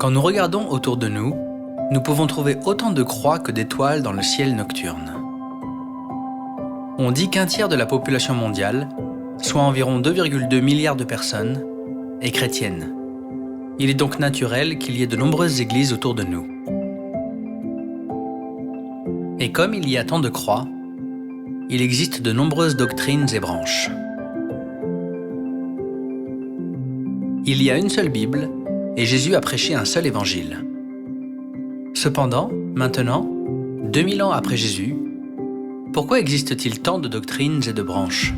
Quand nous regardons autour de nous, nous pouvons trouver autant de croix que d'étoiles dans le ciel nocturne. On dit qu'un tiers de la population mondiale, soit environ 2,2 milliards de personnes, est chrétienne. Il est donc naturel qu'il y ait de nombreuses églises autour de nous. Et comme il y a tant de croix, il existe de nombreuses doctrines et branches. Il y a une seule Bible, et Jésus a prêché un seul évangile. Cependant, maintenant, 2000 ans après Jésus, pourquoi existe-t-il tant de doctrines et de branches?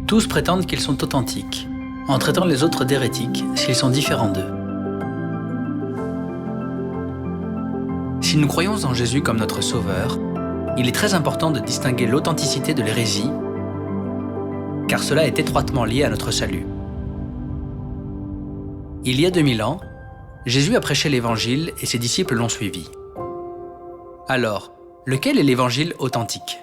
Tous prétendent qu'ils sont authentiques, en traitant les autres d'hérétiques s'ils sont différents d'eux. Si nous croyons en Jésus comme notre Sauveur, il est très important de distinguer l'authenticité de l'hérésie, car cela est étroitement lié à notre salut. Il y a 2000 ans, Jésus a prêché l'Évangile et ses disciples l'ont suivi. Alors, lequel est l'Évangile authentique?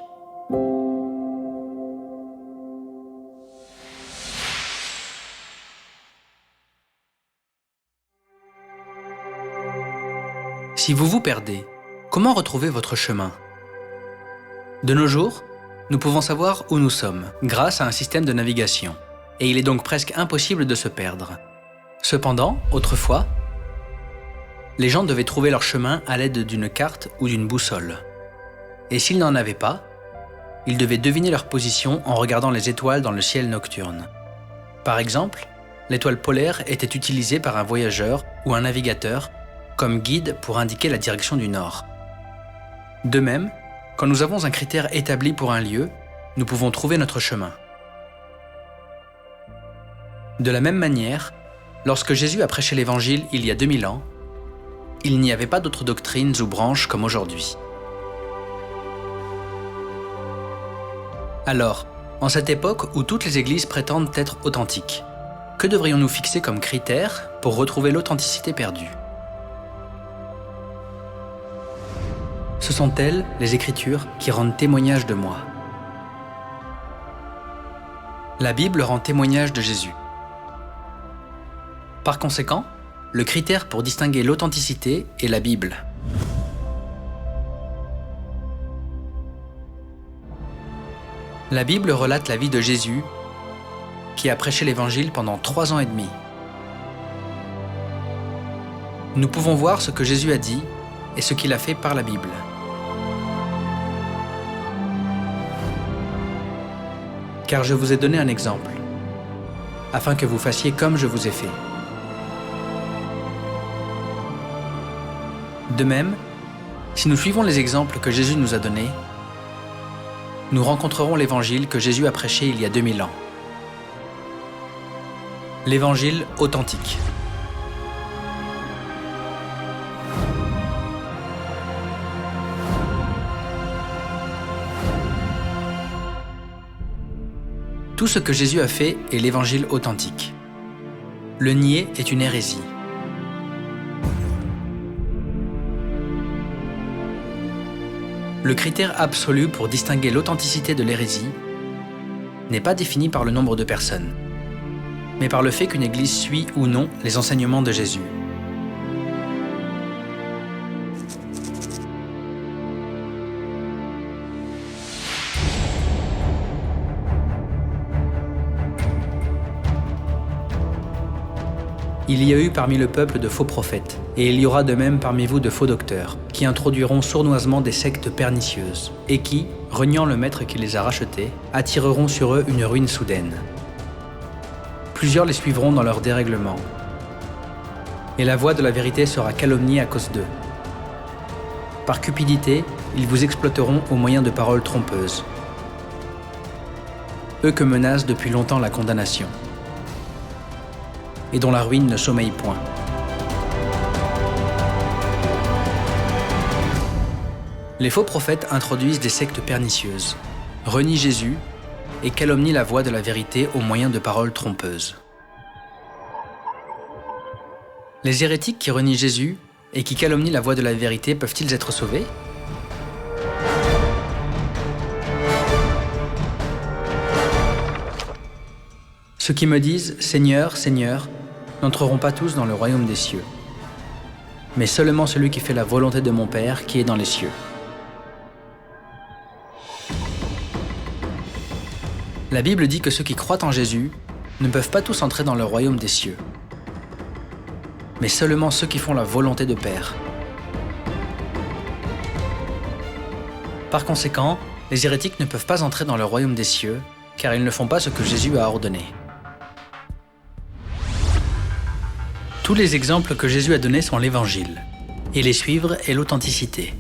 Si vous vous perdez, comment retrouver votre chemin? De nos jours, nous pouvons savoir où nous sommes grâce à un système de navigation, et il est donc presque impossible de se perdre. Cependant, autrefois, les gens devaient trouver leur chemin à l'aide d'une carte ou d'une boussole. Et s'ils n'en avaient pas, ils devaient deviner leur position en regardant les étoiles dans le ciel nocturne. Par exemple, l'étoile polaire était utilisée par un voyageur ou un navigateur comme guide pour indiquer la direction du nord. De même, quand nous avons un critère établi pour un lieu, nous pouvons trouver notre chemin. De la même manière, lorsque Jésus a prêché l'Évangile il y a 2000 ans, il n'y avait pas d'autres doctrines ou branches comme aujourd'hui. Alors, en cette époque où toutes les églises prétendent être authentiques, que devrions-nous fixer comme critères pour retrouver l'authenticité perdue? Ce sont elles, les Écritures, qui rendent témoignage de moi. La Bible rend témoignage de Jésus. Par conséquent, le critère pour distinguer l'authenticité est la Bible. La Bible relate la vie de Jésus, qui a prêché l'Évangile pendant 3 ans et demi. Nous pouvons voir ce que Jésus a dit et ce qu'il a fait par la Bible. Car je vous ai donné un exemple, afin que vous fassiez comme je vous ai fait. De même, si nous suivons les exemples que Jésus nous a donnés, nous rencontrerons l'Évangile que Jésus a prêché il y a 2000 ans. L'Évangile authentique. Tout ce que Jésus a fait est l'Évangile authentique. Le nier est une hérésie. Le critère absolu pour distinguer l'authenticité de l'hérésie n'est pas défini par le nombre de personnes, mais par le fait qu'une église suit ou non les enseignements de Jésus. Il y a eu parmi le peuple de faux prophètes, et il y aura de même parmi vous de faux docteurs, qui introduiront sournoisement des sectes pernicieuses, et qui, reniant le maître qui les a rachetés, attireront sur eux une ruine soudaine. Plusieurs les suivront dans leur dérèglement, et la voix de la vérité sera calomniée à cause d'eux. Par cupidité, ils vous exploiteront au moyen de paroles trompeuses. Eux que menace depuis longtemps la condamnation, et dont la ruine ne sommeille point. Les faux prophètes introduisent des sectes pernicieuses, renient Jésus et calomnient la voix de la vérité au moyen de paroles trompeuses. Les hérétiques qui renient Jésus et qui calomnient la voix de la vérité peuvent-ils être sauvés? Ceux qui me disent « Seigneur, Seigneur » n'entreront pas tous dans le royaume des cieux, mais seulement celui qui fait la volonté de mon Père qui est dans les cieux. La Bible dit que ceux qui croient en Jésus ne peuvent pas tous entrer dans le royaume des cieux, mais seulement ceux qui font la volonté de Père. Par conséquent, les hérétiques ne peuvent pas entrer dans le royaume des cieux, car ils ne font pas ce que Jésus a ordonné. Tous les exemples que Jésus a donnés sont l'Évangile, et les suivre est l'authenticité.